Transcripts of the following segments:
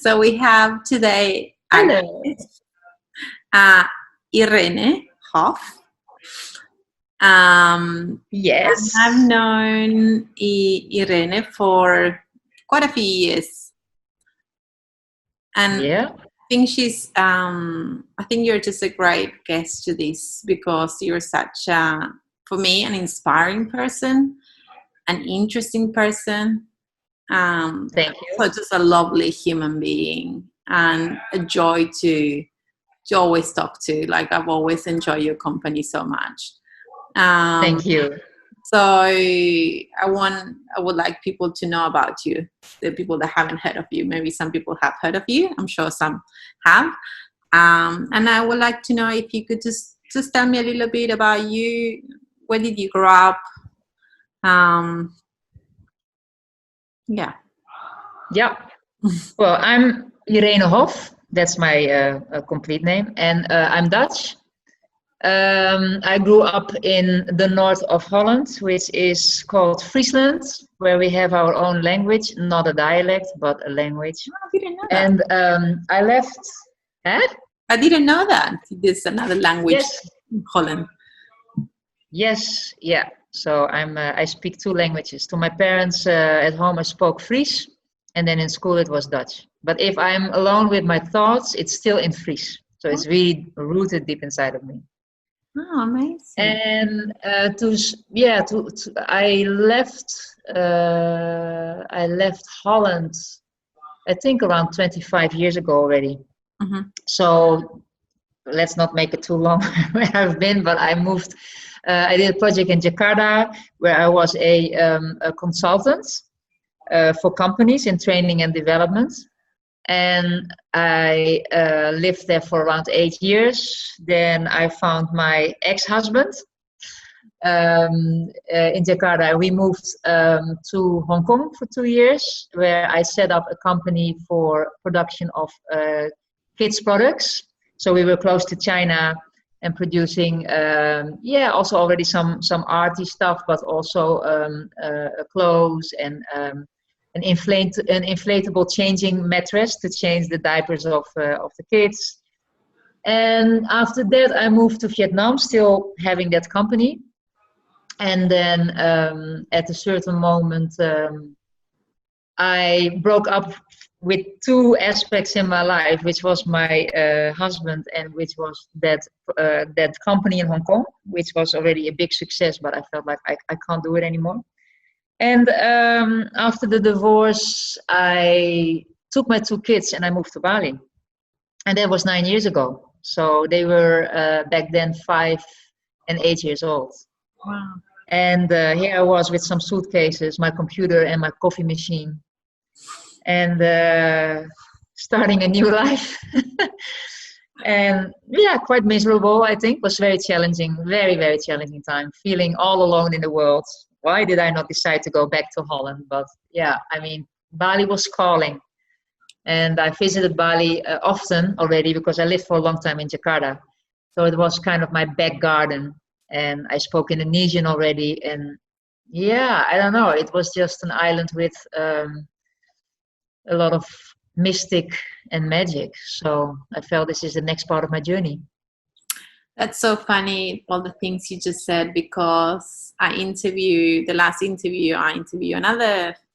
So we have today Hello. Irene Hoff. Yes. I've known Irene for quite a few years, and Yeah. I think you're just a great guest to this because you're such for me, an inspiring person, an interesting person. Thank you. So just a lovely human being and a joy to always talk to. Like, I've always enjoyed your company so much. Thank you. So I would like people to know about you, the people that haven't heard of you. Maybe some people have heard of you. I'm sure some have. And I would like to know if you could just tell me a little bit about you. Where did you grow up? Yeah. Yeah. Well, I'm Irene Hoff. That's my complete name. And I'm Dutch. I grew up in the north of Holland, which is called Friesland, where we have our own language, not a dialect, but a language. I didn't know that. And I left. Huh? I didn't know that. There's another language Yes. in Holland. Yes. Yeah. So I speak two languages. To my parents at home, I spoke Fries, and then in school it was Dutch. But if I'm alone with my thoughts, it's still in Fries. So it's really rooted deep inside of me. Oh, amazing. And I left Holland, I think around 25 years ago already. Mm-hmm. So let's not make it too long where I've been, but I moved. I did a project in Jakarta where I was a consultant for companies in training and development. And I lived there for around 8 years. Then I found my ex-husband in Jakarta. We moved to Hong Kong for 2 years, where I set up a company for production of kids products. So we were close to China and producing, also already some arty stuff, but also clothes and an inflatable changing mattress to change the diapers of the kids. And after that, I moved to Vietnam, still having that company. And then at a certain moment, I broke up with two aspects in my life, which was my husband and which was that company in Hong Kong, which was already a big success, but I felt like I can't do it anymore. And after the divorce, I took my two kids and I moved to Bali. And that was 9 years ago. So they were back then 5 and 8 years old. Wow. And here I was with some suitcases, my computer and my coffee machine. And starting a new life. And yeah, quite miserable, I think. It was very challenging, very, very challenging time. Feeling all alone in the world. Why did I not decide to go back to Holland? But yeah, I mean, Bali was calling. And I visited Bali often already because I lived for a long time in Jakarta. So it was kind of my back garden. And I spoke Indonesian already. And yeah, I don't know. It was just an island with a lot of mystic and magic. So I felt this is the next part of my journey. That's so funny, all the things you just said, because I interviewed another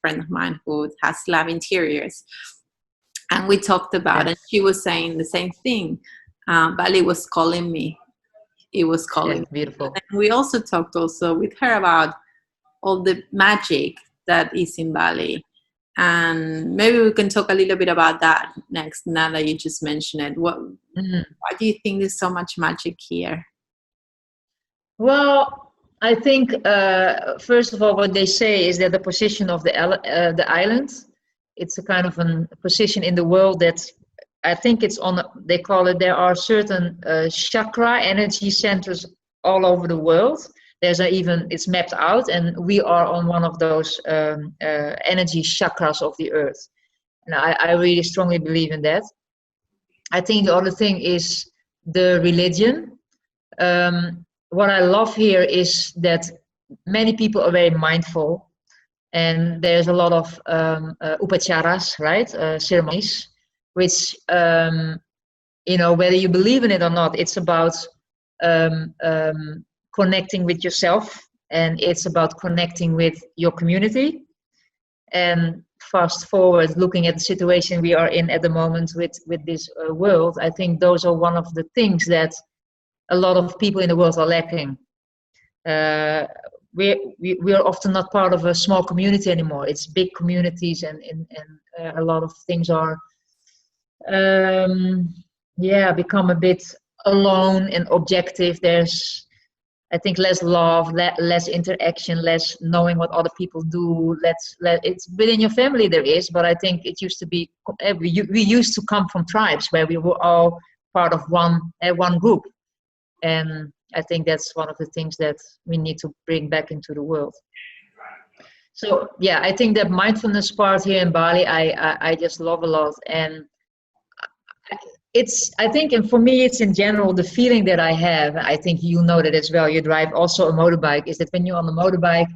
friend of mine who has Bali Interiors. And we talked about it. She was saying the same thing. Bali was calling me. It was calling. Beautiful. And we also talked with her about all the magic that is in Bali. And maybe we can talk a little bit about that next, now that you just mentioned it. Why do you think there's so much magic here? Well, I think, first of all, what they say is that the position of the island, it's a kind of a position in the world that I think it's on, they call it, there are certain chakra energy centers all over the world. It's mapped out, and we are on one of those energy chakras of the earth. And I really strongly believe in that. I think the other thing is the religion. What I love here is that many people are very mindful, and there's a lot of upacharas, right? Ceremonies. which whether you believe in it or not, it's about connecting with yourself, and it's about connecting with your community. And fast forward, looking at the situation we are in at the moment with this world, I think those are one of the things that a lot of people in the world are lacking. We are often not part of a small community anymore. It's big communities, and a lot of things are become a bit alone and objective. There's, I think, less love, less interaction, less knowing what other people do. It's within your family there is, but I think it used to be, we used to come from tribes where we were all part of one group. And I think that's one of the things that we need to bring back into the world. So yeah, I think that mindfulness part here in Bali, I just love a lot. And I think, and for me, it's in general, the feeling that I have, I think you know that as well, you drive also a motorbike, is that when you're on the motorbike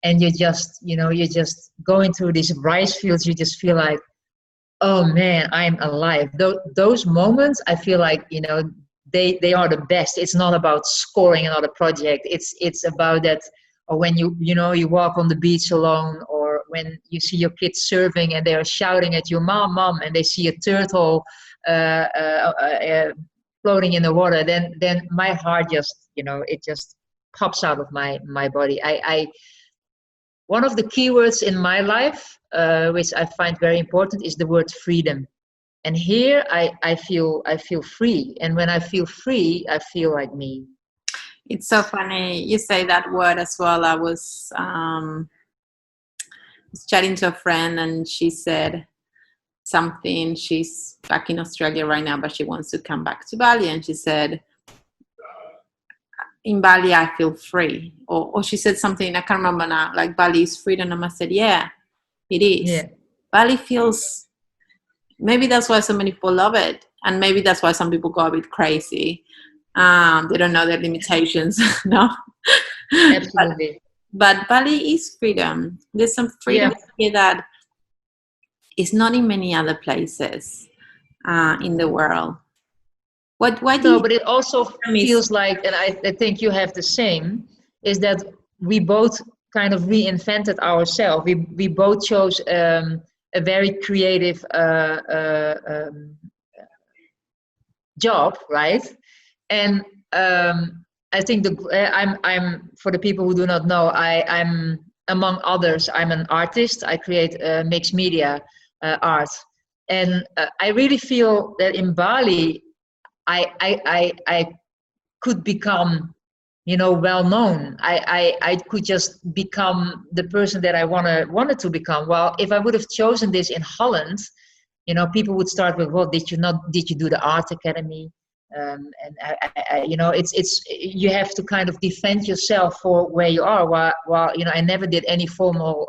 and you're just going through these rice fields, you just feel like, oh man, I'm alive. Those moments, I feel like, they are the best. It's not about scoring another project. It's about that, or when you walk on the beach alone, or when you see your kids surfing and they are shouting at you, mom, mom, and they see a turtle floating in the water, then my heart just, it just pops out of my body. One of the key words in my life, which I find very important, is the word freedom. And here I feel free. And when I feel free, I feel like me. It's so funny you say that word as well. I was chatting to a friend, and she said something. She's back in Australia right now, but she wants to come back to Bali. And she said, in Bali, I feel free. Or she said something, I can't remember now, like Bali is freedom. And I said, yeah, it is. Yeah. Bali feels, maybe that's why so many people love it. And maybe that's why some people go a bit crazy. They don't know their limitations. No? Absolutely. But Bali is freedom. There's some freedom here that is not in many other places in the world. But it also feels like, and I think you have the same, is that we both kind of reinvented ourselves. We both chose a very creative job, right? And I think I'm for the people who do not know, I'm among others, I'm an artist. I create mixed media art, and I really feel that in Bali, I could become, well known. I could just become the person that I wanted to become. Well, if I would have chosen this in Holland, people would start with, well, did you do the art academy? And it's you have to kind of defend yourself for where you are. While I never did any formal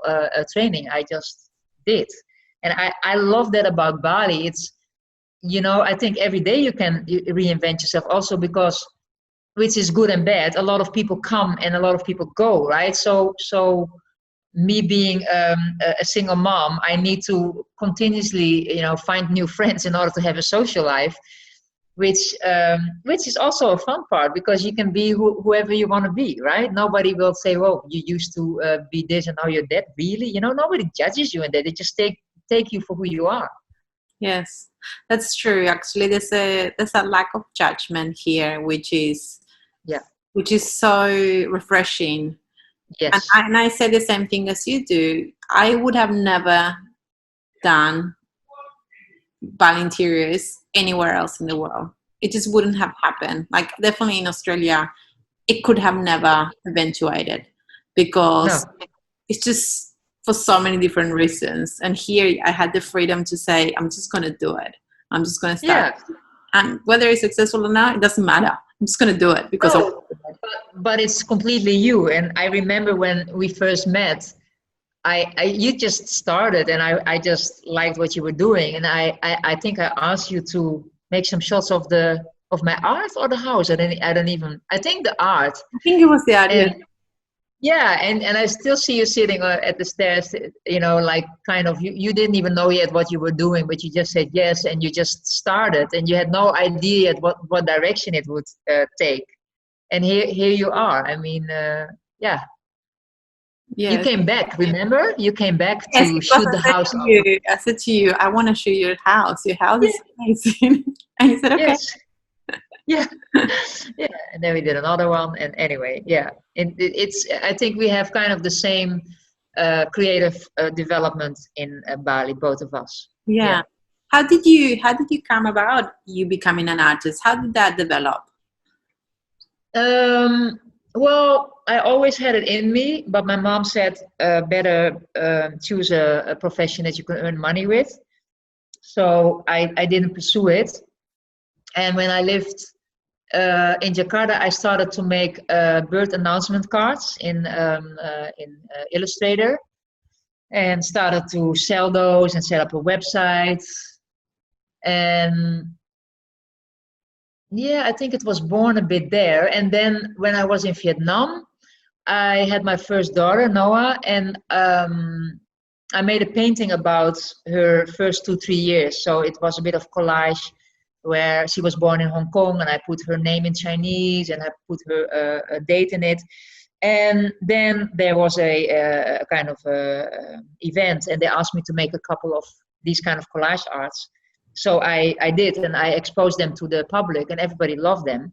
training. I just did, and I love that about Bali. It's, I think every day you can reinvent yourself also, because, which is good and bad, a lot of people come and a lot of people go, right? So me being a single mom, I need to continuously, find new friends in order to have a social life, which is also a fun part, because you can be whoever you want to be, right? Nobody will say, well, you used to be this and now you're that. Really? Nobody judges you in that. They just take you for who you are. Yes, that's true. Actually, there's a lack of judgment here, which is so refreshing. Yes. And I say the same thing as you do. I would have never done Bali Interiors anywhere else in the world. It just wouldn't have happened. Like, definitely in Australia, it could have never eventuated, because it's just for so many different reasons. And here I had the freedom to say, I'm just going to do it. I'm just going to start. Yeah. And whether it's successful or not, it doesn't matter. I'm just going to do it because but it's completely you. And I remember when we first met, you just started, and I just liked what you were doing. And I think I asked you to make some shots of my art or the house. I think the art. I think it was the art. Yeah, and I still see you sitting at the stairs, like kind of, you didn't even know yet what you were doing, but you just said yes, and you just started, and you had no idea yet what direction it would take. And here you are. I mean, yeah, you Yes. came back, remember? You came back Yes, to because shoot the house up. I said to you, I want to show you your house. Your house Yeah, is amazing. And you said, okay. yes. Yeah. Yeah, and then we did another one, and anyway, yeah, it's I think we have kind of the same creative development in Bali, both of us. Yeah. Yeah. How did you come about you becoming an artist? How did that develop? um well, I always had it in me, but my mom said better choose a profession that you can earn money with, so I didn't pursue it. And when I lived in Jakarta, I started to make birth announcement cards in Illustrator, and started to sell those and set up a website. And yeah, I think it was born a bit there. And then when I was in Vietnam, I had my first daughter, Noah, and I made a painting about her first 2, 3 years. So it was a bit of collage where she was born in Hong Kong, and I put her name in Chinese, and I put her a date in it. And then there was a kind of event, and they asked me to make a couple of these kind of collage arts. So I did, and I exposed them to the public, and everybody loved them.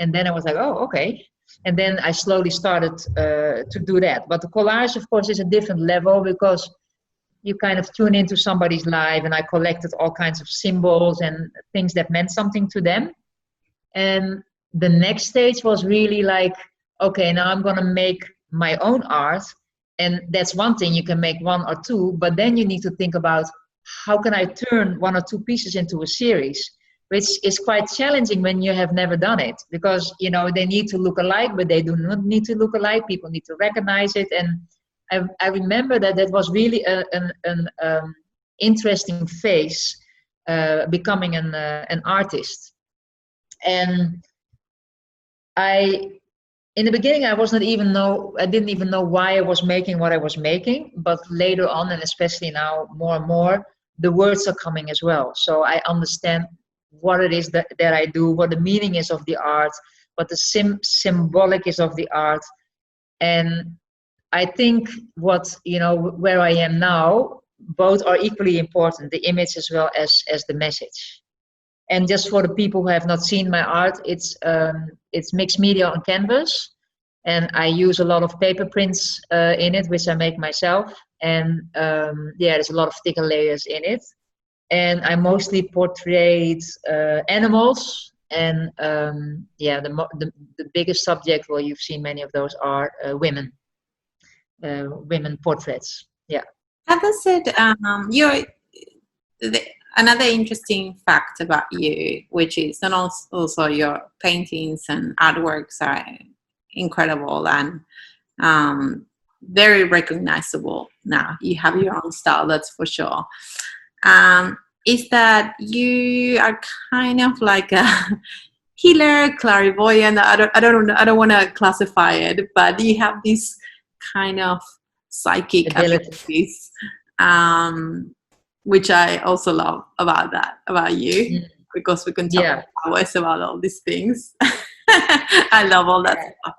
And then I was like, oh, okay. And then I slowly started to do that. But the collage, of course, is a different level, because you kind of tune into somebody's life, and I collected all kinds of symbols and things that meant something to them. And the next stage was really like, okay, now I'm going to make my own art. And that's one thing, you can make one or two, but then you need to think about, how can I turn one or two pieces into a series, which is quite challenging when you have never done it, because they need to look alike, but they do not need to look alike. People need to recognize it. And I remember that was really an interesting phase, becoming an artist. And in the beginning, I didn't even know why I was making what I was making, but later on, and especially now more and more, the words are coming as well. So I understand what it is that I do, what the meaning is of the art, what the symbolic is of the art. And I think where I am now, both are equally important, the image as well as the message. And just for the people who have not seen my art, it's mixed media on canvas, and I use a lot of paper prints in it, which I make myself. And there's a lot of thicker layers in it. And I mostly portrayed animals. And the biggest subject, well, you've seen many of those, are women portraits. Yeah. As I said, another interesting fact about you, which is, and also your paintings and artworks are incredible and very recognizable. Now you have your own style, that's for sure. Is that you are kind of like a healer, clairvoyant? I don't want to classify it, but you have this kind of psychic abilities, which I also love about you, because we can talk hours about all these things. I love all that stuff.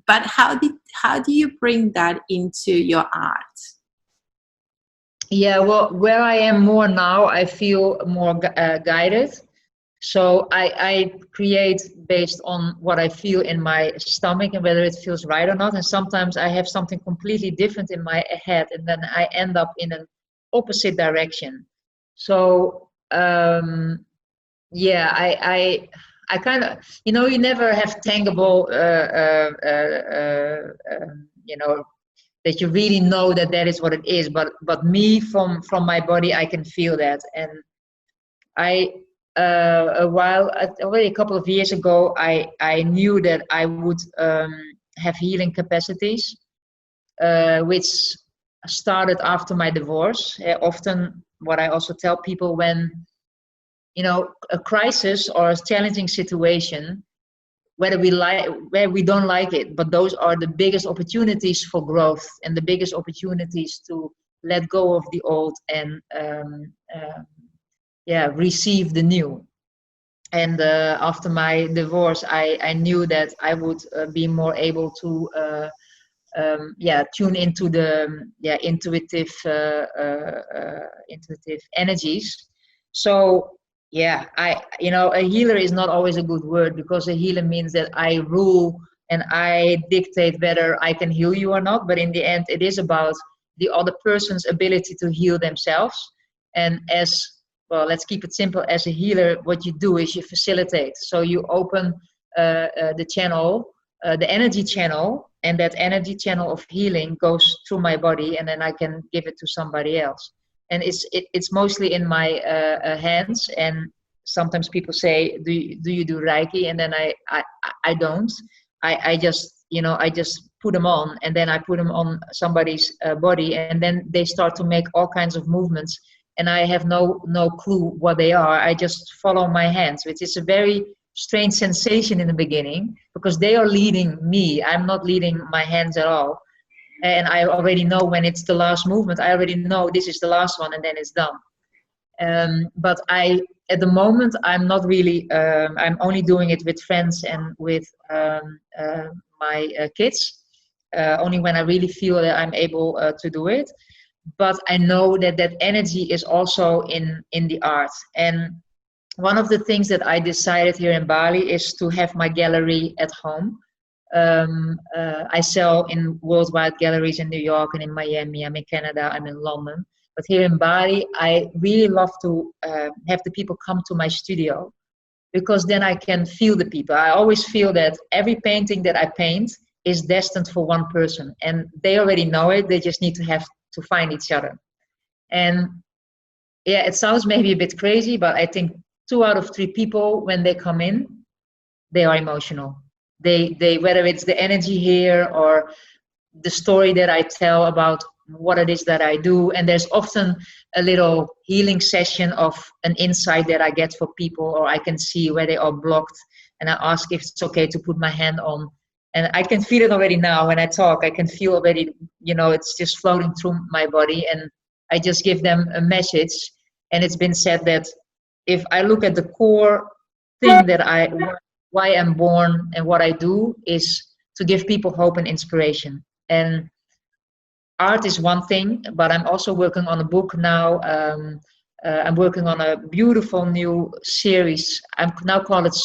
But how do you bring that into your art? Yeah, well, where I am more now, I feel more guided. So I create based on what I feel in my stomach and whether it feels right or not. And sometimes I have something completely different in my head, and then I end up in an opposite direction. So I kind of, you never have tangible, that you really know that is what it is. But me, from my body, I can feel that. And already a couple of years ago, I knew that I would have healing capacities, which started after my divorce. Often what I also tell people, when a crisis or a challenging situation whether we like, where we don't like it, but those are the biggest opportunities for growth and the biggest opportunities to let go of the old and receive the new. And after my divorce, I knew that I would be more able to tune into the intuitive energies. So a healer is not always a good word, because a healer means that I rule and I dictate whether I can heal you or not. But in the end, it is about the other person's ability to heal themselves. And as well, let's keep it simple. As a healer, what you do is you facilitate. So you open the channel, the energy channel, and that energy channel of healing goes through my body, and then I can give it to somebody else. And it's mostly in my hands. And sometimes people say, do you do Reiki? And then I don't. I just put them on, and then I put them on somebody's body, and then they start to make all kinds of movements, and I have no clue what they are. I just follow my hands, which is a very strange sensation in the beginning, because they are leading me. I'm not leading my hands at all. And I already know when it's the last movement. I already know this is the last one, and then it's done. But at the moment, I'm not really, I'm only doing it with friends and with my kids, only when I really feel that I'm able to do it. But I know that energy is also in the art. And one of the things that I decided here in Bali is to have my gallery at home. I sell in worldwide galleries in New York and in Miami. I'm in Canada, I'm in London. But here in Bali, I really love to have the people come to my studio, because then I can feel the people. I always feel that every painting that I paint is destined for one person, and they already know it. They just need to have to find each other. And yeah, it sounds maybe a bit crazy, but I think 2 out of 3 people, when they come in, they are emotional. They whether it's the energy here or the story that I tell about what it is that I do. And there's often a little healing session of an insight that I get for people, or I can see where they are blocked, and I ask if it's okay to put my hand on. And I can feel it already now when I talk. I can feel already, it's just floating through my body, and I just give them a message. And it's been said that if I look at the core thing why I'm born and what I do, is to give people hope and inspiration. And art is one thing, but I'm also working on a book now. I'm working on a beautiful new series. I'm now call it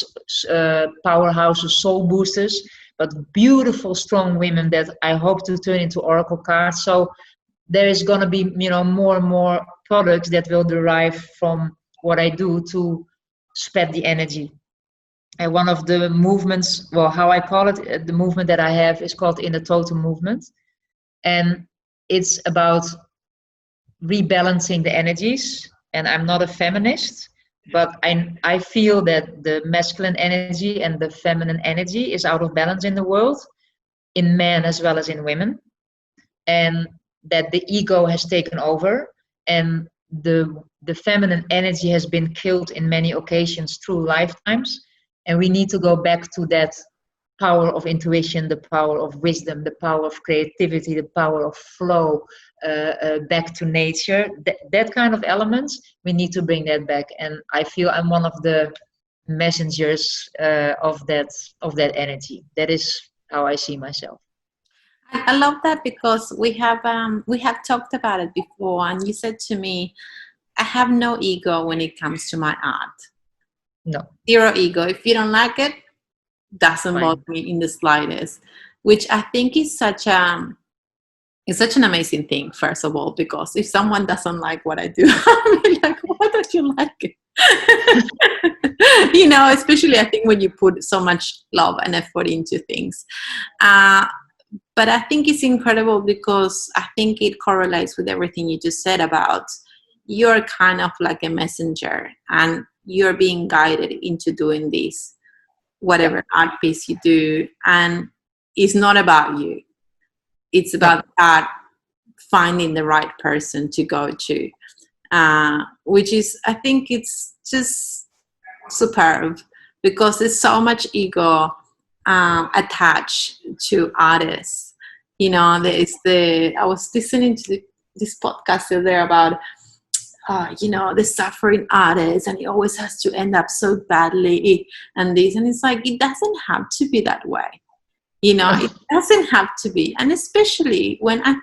Powerhouses, Soul Boosters, but beautiful, strong women that I hope to turn into oracle cards. So there is going to be, more and more products that will derive from what I do to spread the energy. And one of the movements, well, how I call it, the movement that I have is called In the Total Movement. And it's about rebalancing the energies. And I'm not a feminist, but I feel that the masculine energy and the feminine energy is out of balance in the world, in men as well as in women. And that the ego has taken over, and the feminine energy has been killed in many occasions through lifetimes. And we need to go back to that power of intuition, the power of wisdom, the power of creativity, the power of flow, back to nature. That kind of elements, we need to bring that back. And I feel I'm one of the messengers of that energy. That is how I see myself. I love that, because we have talked about it before, and you said to me, I have no ego when it comes to my art. No. Zero ego. If you don't like it, doesn't bother me in the slightest, which I think is such an amazing thing, first of all, because if someone doesn't like what I do, I'll be like, why don't you like it? Especially I think when you put so much love and effort into things. But I think it's incredible, because I think it correlates with everything you just said about you're kind of like a messenger, and you're being guided into doing this, whatever art piece you do. And it's not about you. It's about art finding the right person to go to, which is, I think it's just superb, because there's so much ego attached to artists. You know, I was listening to this podcast there about, you know, the suffering artist, and it always has to end up so badly, and this, and it's like, it doesn't have to be that way. You know, No. it doesn't have to be. And especially when I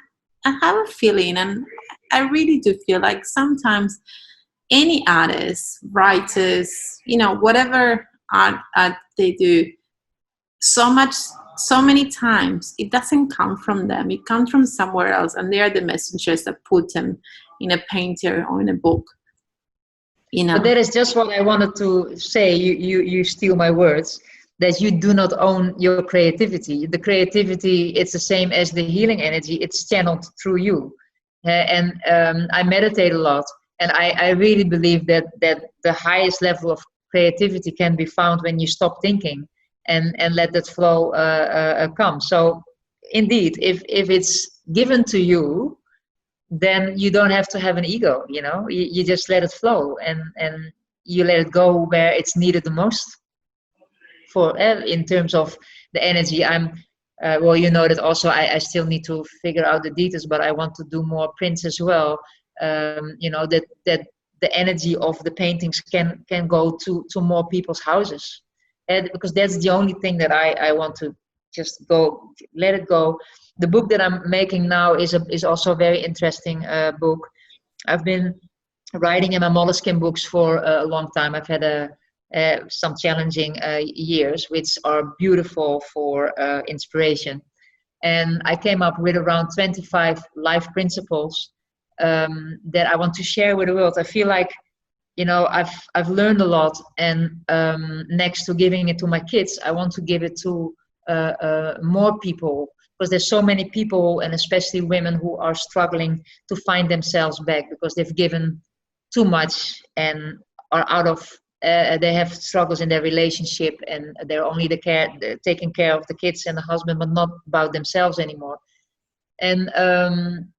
have a feeling, and I really do feel like sometimes any artists, writers, you know, whatever art they do, so many times it doesn't come from them. It comes from somewhere else, and they are the messengers that put them in a painter or in a book. You But know. that is just what I wanted to say. You steal my words. That you do not own your creativity. The creativity, it's the same as the healing energy. It's channeled through you. And I meditate a lot, and I really believe that the highest level of creativity can be found when you stop thinking and let that flow come. So, indeed, if it's given to you, then you don't have to have an ego. You just let it flow, and you let it go where it's needed the most. For in terms of the energy, I'm well, you know that also I still need to figure out the details, but I want to do more prints as well. That the energy of the paintings can go to more people's houses, and because that's the only thing that I want to just go, let it go. The book that I'm making now is also a very interesting book. I've been writing in my Moleskine books for a long time. I've had some challenging years, which are beautiful for inspiration. And I came up with around 25 life principles that I want to share with the world. I feel like, I've learned a lot, and next to giving it to my kids, I want to give it to more people, because there's so many people, and especially women, who are struggling to find themselves back because they've given too much and are out of they have struggles in their relationship, and they're only taking care of the kids and the husband, but not about themselves anymore. And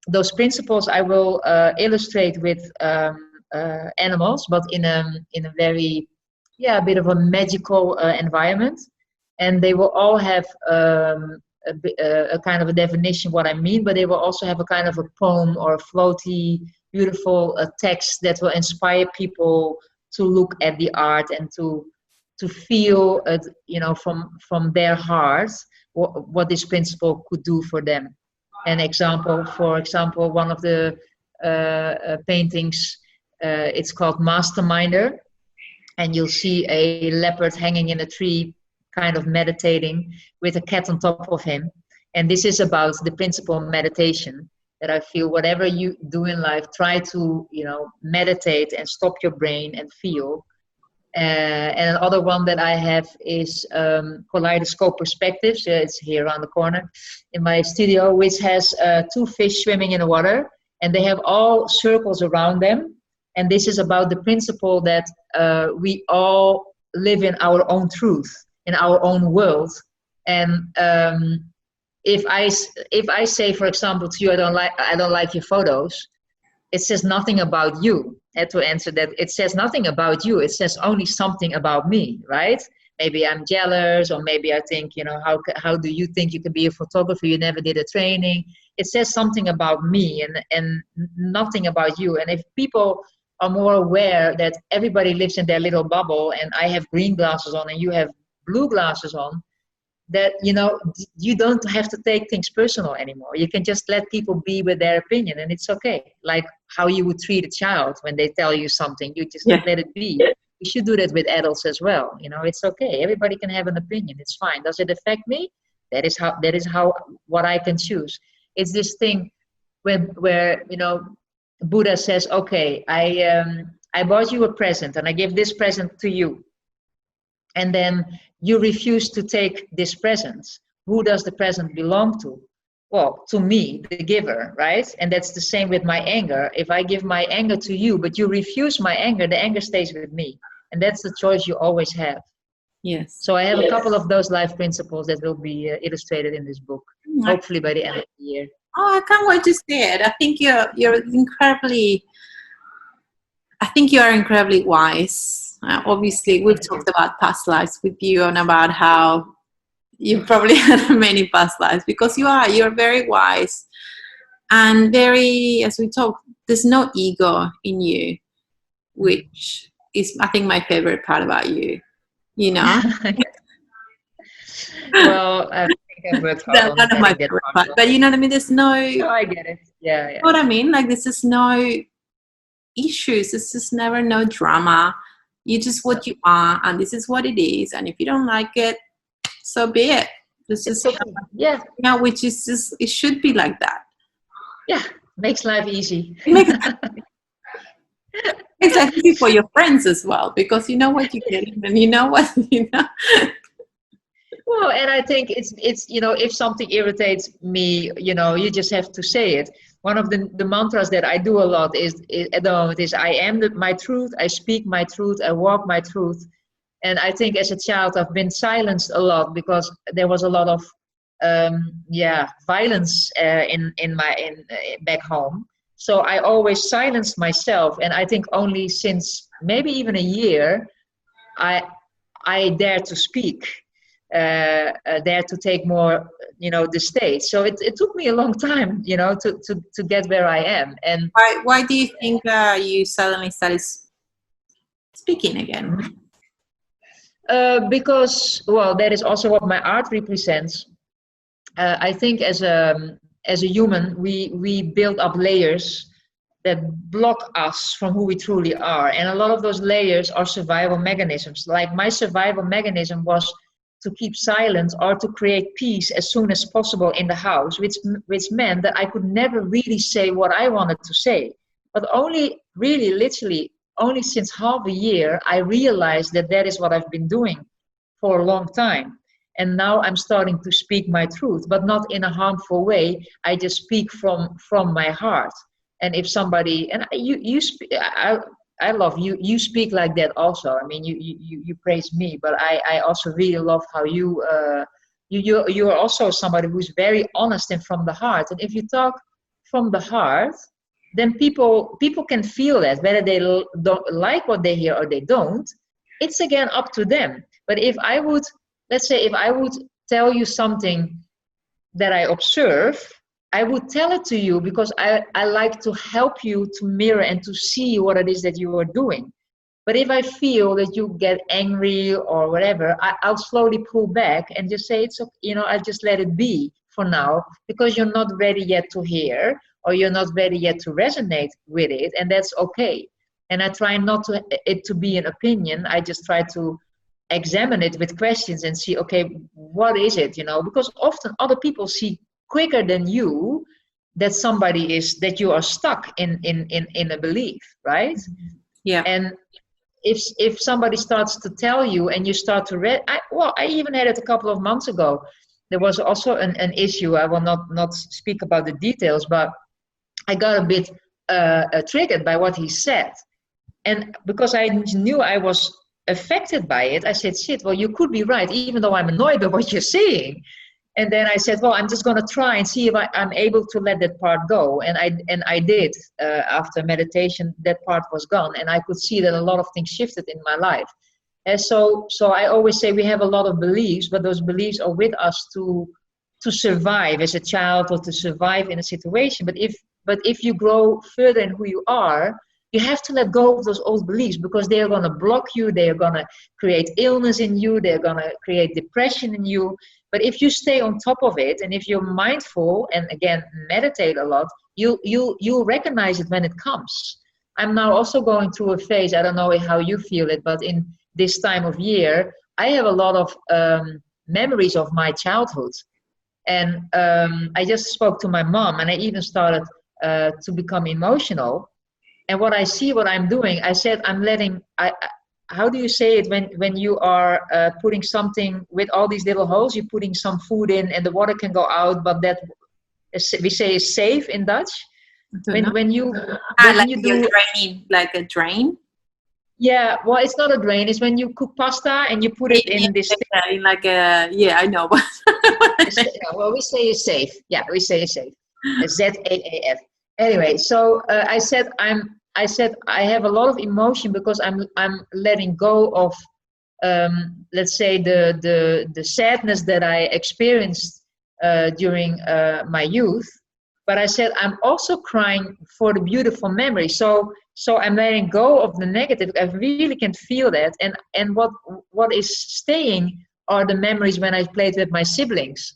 those principles I will illustrate with animals, but in a very, a bit of a magical environment. And they will all have a kind of a definition what I mean, but they will also have a kind of a poem or a floaty, beautiful text that will inspire people to look at the art and to feel, from their hearts what this principle could do for them. For example, one of the paintings, it's called Masterminder, and you'll see a leopard hanging in a tree, kind of meditating with a cat on top of him. And this is about the principle of meditation, that I feel whatever you do in life, try to, meditate and stop your brain and feel. And another one that I have is Kaleidoscope Perspectives. It's here around the corner in my studio, which has two fish swimming in the water, and they have all circles around them. And this is about the principle that we all live in our own truth, in our own world. And if I say, for example, to you, I don't like your photos, it says nothing about you. And to answer that, it says nothing about you. It says only something about me, right? Maybe I'm jealous, or maybe I think, how do you think you can be a photographer? You never did a training. It says something about me and nothing about you. And if people are more aware that everybody lives in their little bubble, and I have green glasses on and you have blue glasses on, that you don't have to take things personal anymore. You can just let people be with their opinion, and it's okay. Like how you would treat a child when they tell you something, you just let it be. You should do that with adults as well. It's okay. Everybody can have an opinion. It's fine. Does it affect me? That is how what I can choose. It's this thing where Buddha says, okay, I bought you a present, and I give this present to you, and then you refuse to take this present. Who does the present belong to? Well, to me, the giver, right? And that's the same with my anger. If I give my anger to you, but you refuse my anger, the anger stays with me. And that's the choice you always have. Yes. So I have a couple of those life principles that will be illustrated in this book, hopefully by the end of the year. Oh, I can't wait to see it. I think you're incredibly. I think you are incredibly wise. Obviously, we've talked about past lives with you, and about how you probably had many past lives, because you're very wise and very, as we talk, there's no ego in you, which is, I think, my favorite part about you, you know. Well, I think I've worked hard That's on one of my getting that favorite part. parts, but you know what I mean, there's no, No, I get it. Yeah, yeah. what I mean, like, this is no issues, it's just never no drama. You just what you are, and this is what it is, and if you don't like it, so be it. This It's is, okay. Yeah, yeah, which is just, it should be like that. yeah. Makes life easy. It makes it's like easy for your friends as well, because you know what you're getting, and you know what you know. Well, and I think it's if something irritates me, you just have to say it. One of the mantras that I do a lot is at the moment is I am my truth, I speak my truth, I walk my truth. And I think as a child I've been silenced a lot because there was a lot of violence in back home. So I always silenced myself, and I think only since maybe even a year I dare to speak, dare to take more, the stage. So it took me a long time, to get where I am. And Why do you think you suddenly started speaking again? because, well, that is also what my art represents. I think as a human, we build up layers that block us from who we truly are, and a lot of those layers are survival mechanisms. Like my survival mechanism was to keep silent or to create peace as soon as possible in the house, which meant that I could never really say what I wanted to say. But only really literally only since half a year I realized that that is what I've been doing for a long time. And now I'm starting to speak my truth, but not in a harmful way. I just speak from my heart. And if somebody, and you speak, I love you. You speak like that also. I mean, you praise me, but I also really love how you are also somebody who's very honest and from the heart. And if you talk from the heart, then people can feel that, whether they don't like what they hear or they don't. It's again up to them. But if I would, let's say, if I would tell you something that I observe, I would tell it to you because I like to help you to mirror and to see what it is that you are doing. But if I feel that you get angry or whatever, I'll slowly pull back and just say, it's okay, I'll just let it be for now, because you're not ready yet to hear, or you're not ready yet to resonate with it, and that's okay. And I try not to it to be an opinion. I just try to examine it with questions and see, okay, what is it? Because often other people see quicker than you that somebody is, that you are stuck in a belief, right? Yeah. And if somebody starts to tell you and you start to read, I even had it a couple of months ago. There was also an issue. I will not speak about the details, but I got a bit triggered by what he said. And because I knew I was affected by it, I said, shit, well, you could be right, even though I'm annoyed by what you're saying. And then I said, well, I'm just going to try and see if I'm able to let that part go. And I did. After meditation, that part was gone. And I could see that a lot of things shifted in my life. And so I always say we have a lot of beliefs, but those beliefs are with us to survive as a child or to survive in a situation. But if you grow further in who you are, you have to let go of those old beliefs, because they are going to block you. They are going to create illness in you. They're going to create depression in you. But if you stay on top of it, and if you're mindful and again meditate a lot, you'll recognize it when it comes. I'm now also going through a phase. I don't know how you feel it, but in this time of year, I have a lot of memories of my childhood. And I just spoke to my mom, and I even started to become emotional. And what I see, what I'm doing, I said, how do you say it when you are putting something with all these little holes, you're putting some food in and the water can go out, but that we say is safe in Dutch. When you do draining, like a drain. Yeah, well, it's not a drain. It's when you cook pasta and you put it in this thing. Like a, yeah, I know. Well, we say it's safe. Yeah, we say it's safe. ZAAF. Anyway, so I said I have a lot of emotion because I'm letting go of let's say the sadness that I experienced during my youth. But I said I'm also crying for the beautiful memory. So I'm letting go of the negative. I really can feel that. And what is staying are the memories when I played with my siblings.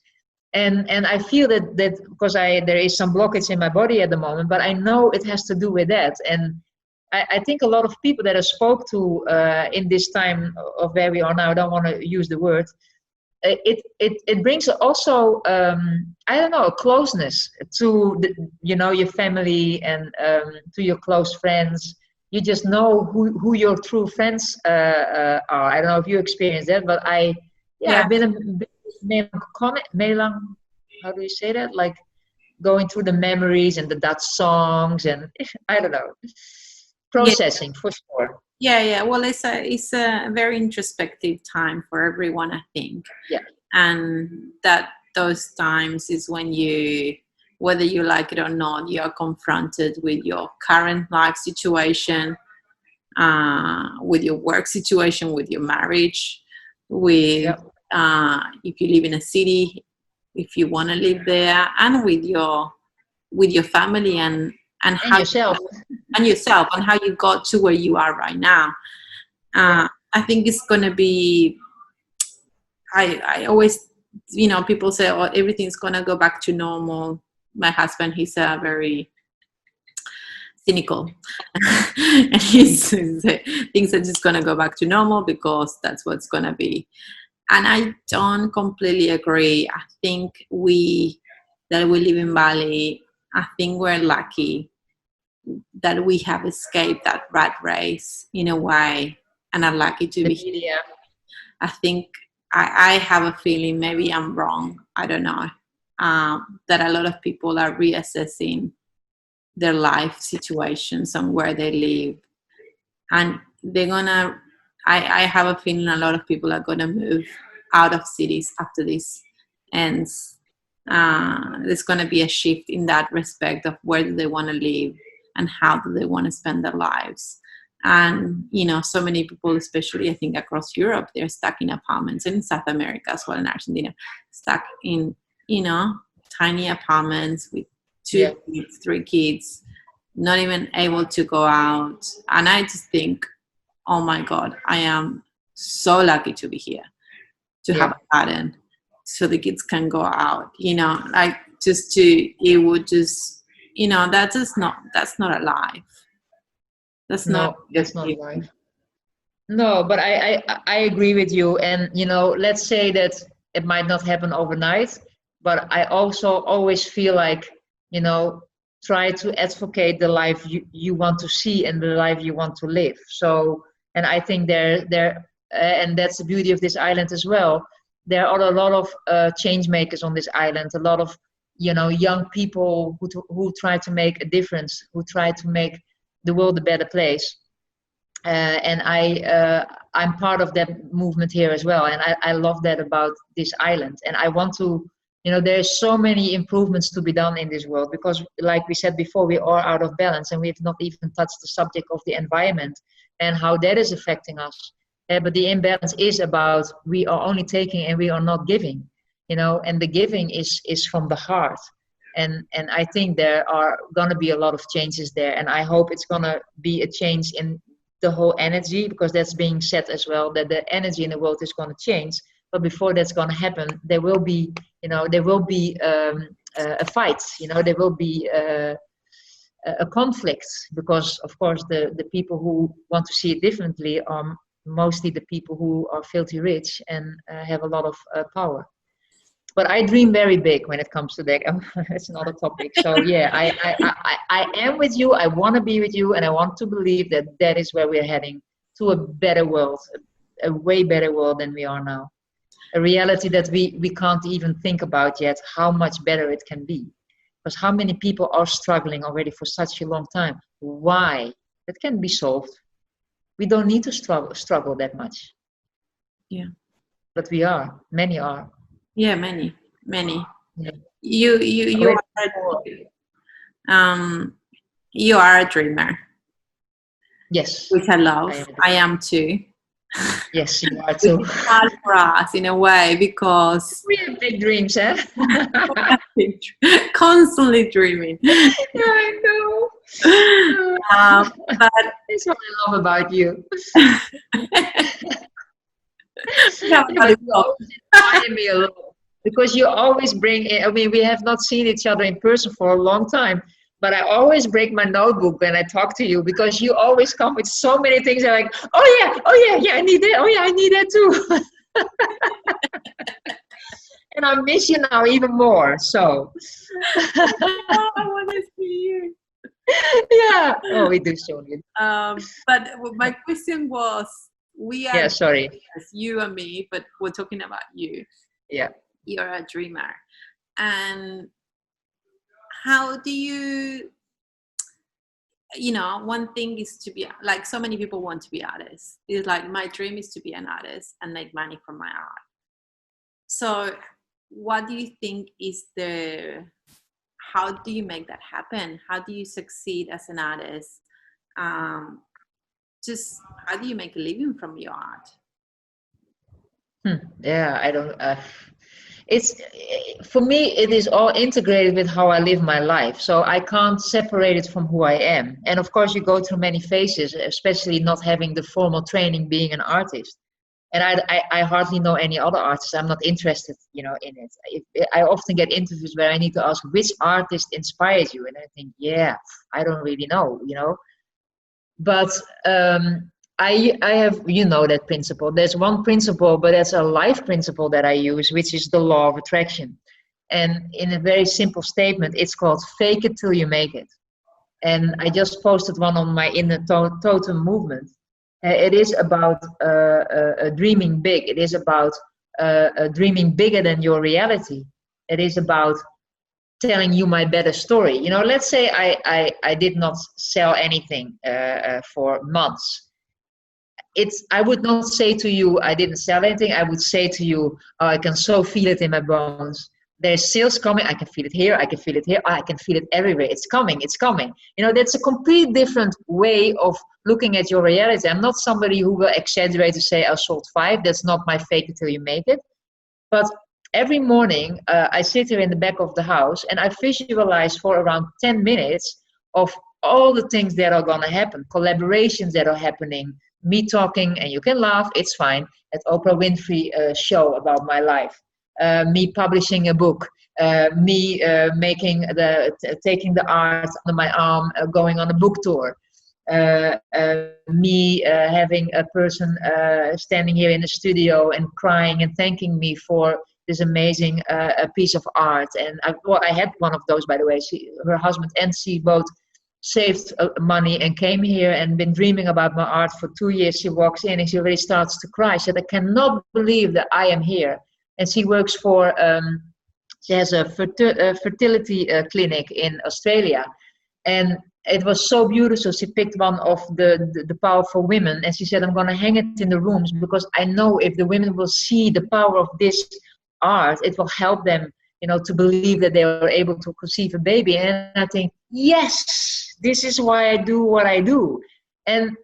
And I feel that because there is some blockage in my body at the moment, but I know it has to do with that. And I think a lot of people that I spoke to in this time of where we are now, I don't want to use the word, it brings also I don't know, a closeness to your family and to your close friends. You just know who your true friends are. I don't know if you experience that, but Yeah. I've been a bit how do you say that? Like going through the memories and the Dutch songs and I don't know, Yeah. processing for sure. Yeah. Well, it's a very introspective time for everyone, I think. Yeah. And that those times is when you, whether you like it or not, you are confronted with your current life situation, with your work situation, with your marriage, with if you live in a city, if you want to live there, and with your family and how yourself. yourself and how you got to where you are right now. I think it's going to be, I always, people say, oh, everything's going to go back to normal. My husband, he's a very cynical and he's things are just going to go back to normal because that's what's going to be. And I don't completely agree. I think that we live in Bali, I think we're lucky that we have escaped that rat race in a way and are lucky to be here. I think I have a feeling, maybe I'm wrong, I don't know, that a lot of people are reassessing their life situations and where they live. And they're gonna, I have a feeling a lot of people are gonna move out of cities after this ends. There's gonna be a shift in that respect of where do they want to live and how do they want to spend their lives. And so many people, especially I think across Europe, they're stuck in apartments, and in South America as well, in Argentina, stuck in tiny apartments with 2 kids, 3 kids, not even able to go out. And I just think, oh my God, I am so lucky to be here, to have a garden so the kids can go out, like it would just, that's not a life. That's not life. No, but I agree with you. And, let's say that it might not happen overnight, but I also always feel like, try to advocate the life you want to see and the life you want to live. So, and I think and that's the beauty of this island as well. There are a lot of change makers on this island, a lot of, young people who try to make a difference, who try to make the world a better place. And I'm part of that movement here as well, and I love that about this island. And I want to, there's so many improvements to be done in this world, because like we said before, we are out of balance, and we've not even touched the subject of the environment and how that is affecting us. But the imbalance is about we are only taking and we are not giving, and the giving is from the heart. And I think there are going to be a lot of changes there, and I hope it's going to be a change in the whole energy, because that's being said as well, that the energy in the world is going to change. But before that's going to happen, there will be a fight, there will be a conflict, because of course the people who want to see it differently are mostly the people who are filthy rich and have a lot of power. But I dream very big when it comes to that. It's another topic. So yeah, I am with you. I want to be with you, and I want to believe that is where we're heading, to a better world, a way better world than we are now. A reality that we can't even think about yet, how much better it can be. Because how many people are struggling already for such a long time? Why? That can be solved. We don't need to struggle that much. Yeah. But we are. Many are. Yeah, many. Yeah. You are a dreamer. Yes. Which I love. I am too. Yes, you are Which too. is hard for us in a way because We have big dreams, eh? constantly dreaming. I know. But That's what I love about you. we have But another you topic. always inspire me a lot because you always bring in, I mean, we have not seen each other in person for a long time, but I always break my notebook when I talk to you because you always come with so mmany things. I'm like, oh yeah, I need that. Oh yeah, I need that too. And I miss you now even more. So, Oh, I want to see you. yeah. Oh, we do so good. But my question was, we are Yeah, sorry. you and me, but we're talking about you. Yeah. You're a dreamer. And how do you, one thing is to be like, so many people want to be artists. It's like, my dream is to be an artist and make money from my art. So what do you think is how do you make that happen? How do you succeed as an artist? Just how do you make a living from your art? Yeah, I don't. It's for me. It is all integrated with how I live my life, so I can't separate it from who I am. And of course, you go through many phases, especially not having the formal training, being an artist. And I hardly know any other artists. I'm not interested, in it. I often get interviews where I need to ask which artist inspired you, and I think, yeah, I don't really know. But I have that principle. There's one principle, but that's a life principle that I use, which is the law of attraction. And in a very simple statement, it's called "fake it till you make it." And I just posted one on my inner totem movement. It is about dreaming big. It is about dreaming bigger than your reality. It is about telling you my better story. Let's say I did not sell anything for months. I would not say to you I didn't sell anything. I would say to you, oh, I can so feel it in my bones. There's sales coming. I can feel it here. I can feel it here. I can feel it everywhere. It's coming. It's coming. That's a complete different way of looking at your reality. I'm not somebody who will exaggerate to say I sold 5. That's not my fake it till you make it. But every morning, I sit here in the back of the house and I visualize for around 10 minutes of all the things that are going to happen, collaborations that are happening, me talking, and you can laugh, it's fine, at Oprah Winfrey show about my life, me publishing a book, me taking the art under my arm, going on a book tour. Me having a person standing here in the studio and crying and thanking me for this amazing piece of art. And I had one of those, by the way. Her husband and she both saved money and came here and been dreaming about my art for 2 years. She walks in and she already starts to cry. She said, I cannot believe that I am here. And she works for, she has a fertility clinic in Australia. And it was so beautiful. She picked one of the powerful women and she said, I'm going to hang it in the rooms because I know if the women will see the power of this art, it will help them, to believe that they are able to conceive a baby. And I think, yes, this is why I do what I do. And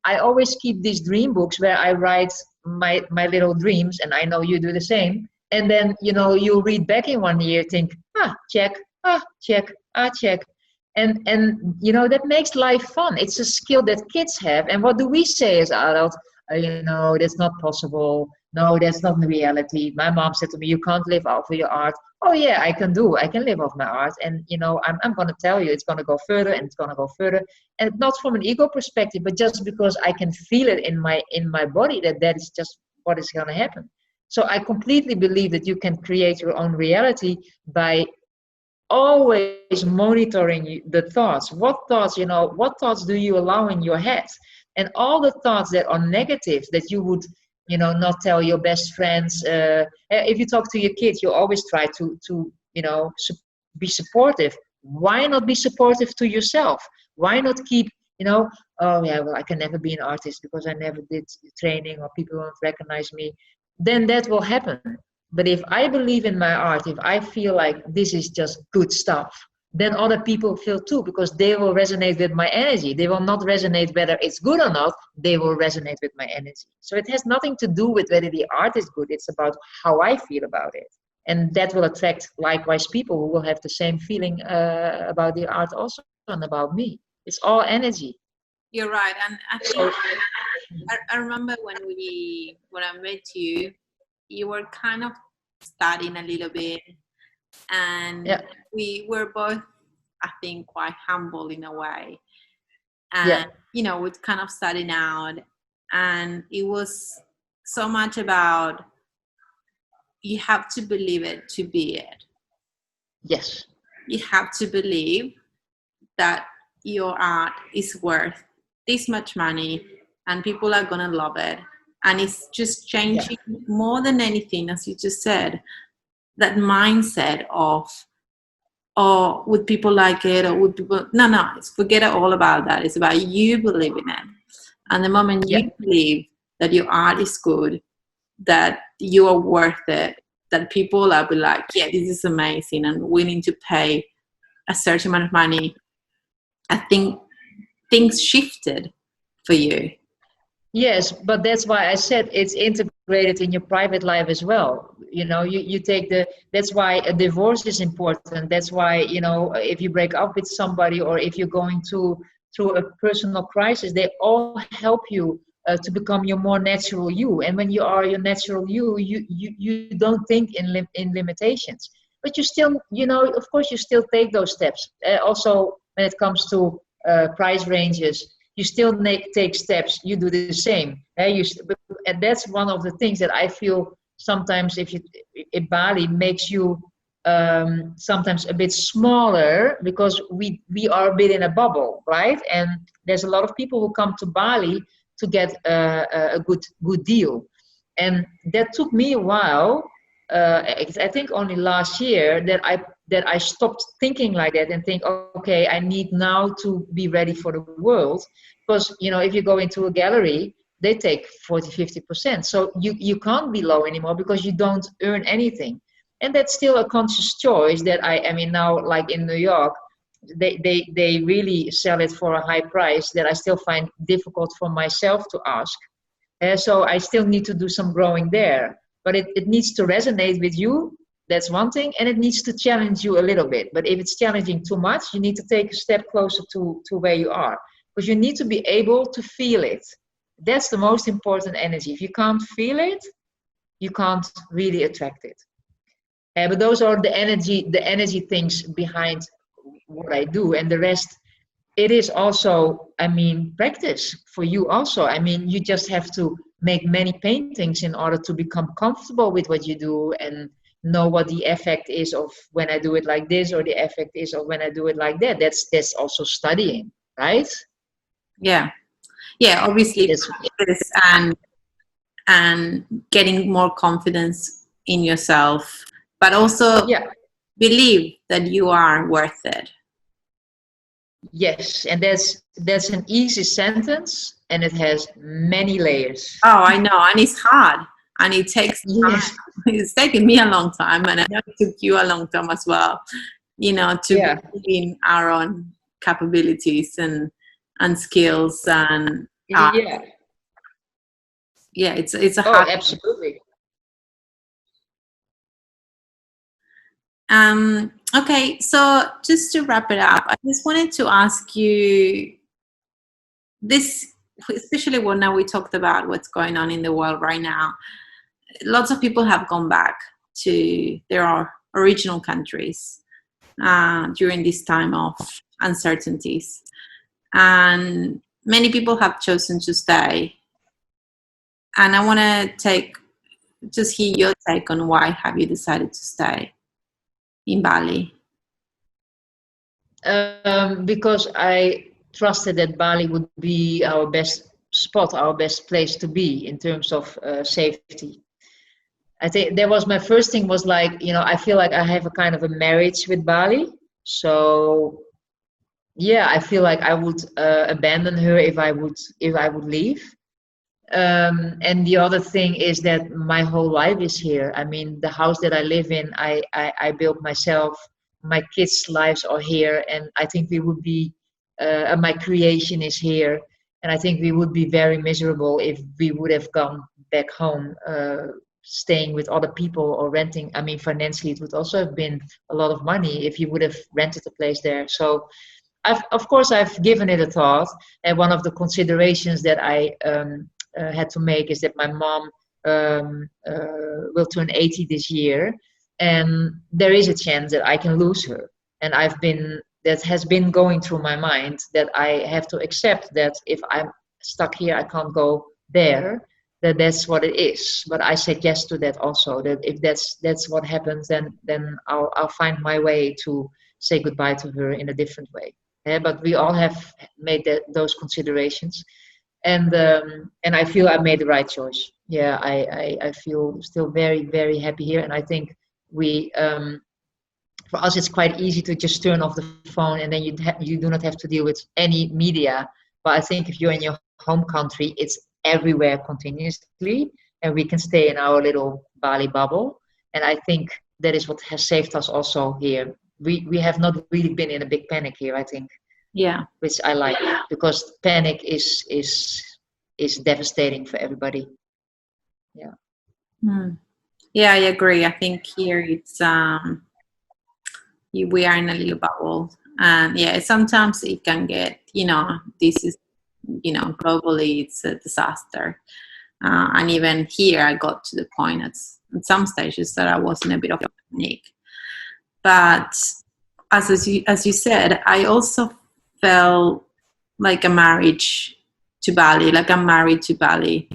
I always keep these dream books where I write my little dreams, and I know you do the same. And then, you read back in 1 year, think, check, check, check. And that makes life fun. It's a skill that kids have. And what do we say as adults? That's not possible. No, that's not the reality. My mom said to me, you can't live off of your art. Oh yeah, I can live off my art. And I'm going to tell you, it's going to go further and it's going to go further. And not from an ego perspective, but just because I can feel it in my body that is just what is going to happen. So I completely believe that you can create your own reality by always monitoring the thoughts. What thoughts do you allow in your head? And all the thoughts that are negative, that you would not tell your best friends. If you talk to your kids, you always try to be supportive. Why not be supportive to yourself? Why not keep oh yeah, well, I can never be an artist because I never did training, or people won't recognize me. Then that will happen. But if I believe in my art, if I feel like this is just good stuff, then other people feel too, because they will resonate with my energy. They will not resonate whether it's good or not. They will resonate with my energy. So it has nothing to do with whether the art is good. It's about how I feel about it. And that will attract likewise people who will have the same feeling about the art also, and about me. It's all energy. You're right. And I think I remember when I met you, you were kind of studying a little bit, and Yeah. we were both, I think, quite humble in a way. Yeah. And we're kind of starting out, and it was so much about you have to believe it to be it. Yes. You have to believe that your art is worth this much money and people are gonna love it. And it's just changing more than anything, as you just said, that mindset of, oh, would people like it, or would people, no, it's forget all about that. It's about you believing it. And the moment you believe that your art is good, that you are worth it, that people are be like, yeah, this is amazing, and willing to pay a certain amount of money, I think things shifted for you. Yes, but that's why I said it's integrated in your private life as well. You take that's why a divorce is important. That's why, if you break up with somebody, or if you're going through a personal crisis, they all help you to become your more natural you. And when you are your natural you don't think in limitations. But you still, of course, you still take those steps. Also, when it comes to price ranges, you still take steps. You do the same. And that's one of the things that I feel sometimes, if Bali makes you sometimes a bit smaller, because we are a bit in a bubble, right? And there's a lot of people who come to Bali to get a good deal, and that took me a while. I think only last year that I stopped thinking like that and think, okay, I need now to be ready for the world. Because, if you go into a gallery, they take 40-50%. So you can't be low anymore, because you don't earn anything. And that's still a conscious choice that I mean, now, like in New York, they really sell it for a high price that I still find difficult for myself to ask. So I still need to do some growing there. But it needs to resonate with you. That's one thing. And it needs to challenge you a little bit. But if it's challenging too much, you need to take a step closer to where you are. Because you need to be able to feel it. That's the most important energy. If you can't feel it, you can't really attract it. But those are the energy things behind what I do. And the rest, it is also, practice for you also. You just have to make many paintings in order to become comfortable with what you do, and know what the effect is of when I do it like this, or the effect is of when I do it like that. That's also studying, right? Yeah, obviously practice and getting more confidence in yourself, but also believe that you are worth it. Yes, and that's an easy sentence, and it has many layers. Oh, I know, and it's hard, and it takes time. It's taken me a long time, and I know it took you a long time as well, to believe in our own capabilities and skills and it's a hard absolutely. Okay, so just to wrap it up, I just wanted to ask you this, especially when now we talked about what's going on in the world right now. Lots of people have gone back to their original countries during this time of uncertainties, and many people have chosen to stay. And I want to just hear your take on why have you decided to stay in Bali? Because I trusted that Bali would be our best spot, our best place to be in terms of safety. I think that was my first thing, was like, I feel like I have a kind of a marriage with Bali. So I feel like I would abandon her if I would leave. And the other thing is that my whole life is here. The house that I live in, I built myself. my kids' lives are here, and I think we would be, my creation is here, and I think we would be very miserable if we would have gone back home, staying with other people or renting. I mean, financially, it would also have been a lot of money if you would have rented a place there. So, of course, I've given it a thought, and one of the considerations that I had to make is that my mom will turn 80 this year, and there is a chance that I can lose her. And that has been going through my mind, that I have to accept that if I'm stuck here, I can't go there. That's what it is. But I said yes to that also. That if that's what happens, then I'll find my way to say goodbye to her in a different way. Yeah, but we all have made those considerations, and I feel I made the right choice. Yeah, I feel still very, very happy here, and I think we for us it's quite easy to just turn off the phone, and then you do not have to deal with any media. But I think if you're in your home country, it's everywhere continuously, and we can stay in our little Bali bubble. And I think that is what has saved us also here. We have not really been in a big panic here, I think. Yeah. Which I like, because panic is devastating for everybody. Yeah. Yeah, I agree. I think here it's we are in a little bubble, and yeah, sometimes it can get, this is, globally it's a disaster, and even here I got to the point at some stages that I was in a bit of panic. But as you said, I also felt like a marriage to Bali, like I'm married to Bali,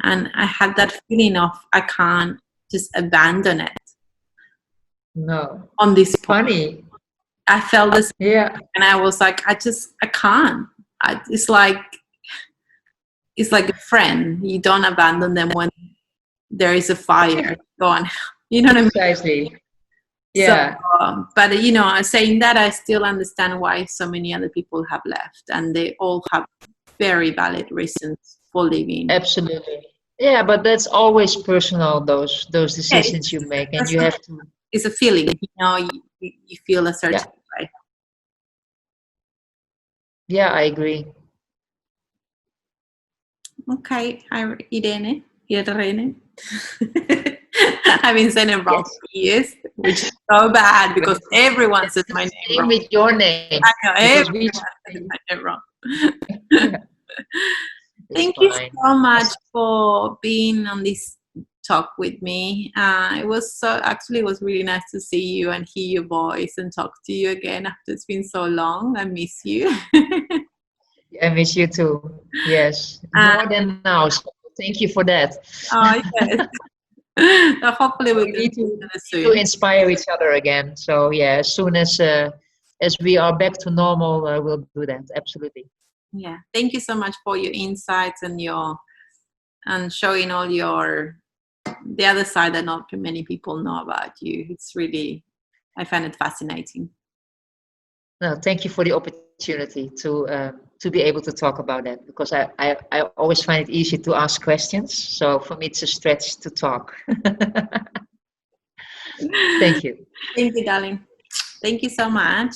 and I had that feeling of I can't just abandon it. No. On this point. Funny. I felt this. Yeah. And I was like, I can't. It's like a friend. You don't abandon them when there is a fire going. You know what I mean? Precisely. Yeah. So, but saying that, I still understand why so many other people have left, and they all have very valid reasons for leaving. Absolutely. Yeah, but that's always personal. Those decisions you make, and you have to. It's a feeling, you feel a certain way. Yeah, I agree. Okay, Irene. I've been saying it wrong for years, which is so bad because everyone says my name wrong. With your name. I know, everyone says my name wrong. Thank you so much for being on this talk with me. It was really nice to see you and hear your voice and talk to you again after it's been so long. I miss you. I miss you too. Yes, more than now. So thank you for that. Oh yes. Hopefully we need to inspire each other again. So yeah, as soon as we are back to normal, we'll do that. Absolutely. Yeah. Thank you so much for your insights and showing all the other side that not many people know about you. It's really, I find it fascinating. No, thank you for the opportunity to be able to talk about that, because I always find it easy to ask questions. So for me, it's a stretch to talk. Thank you. Thank you, darling. Thank you so much.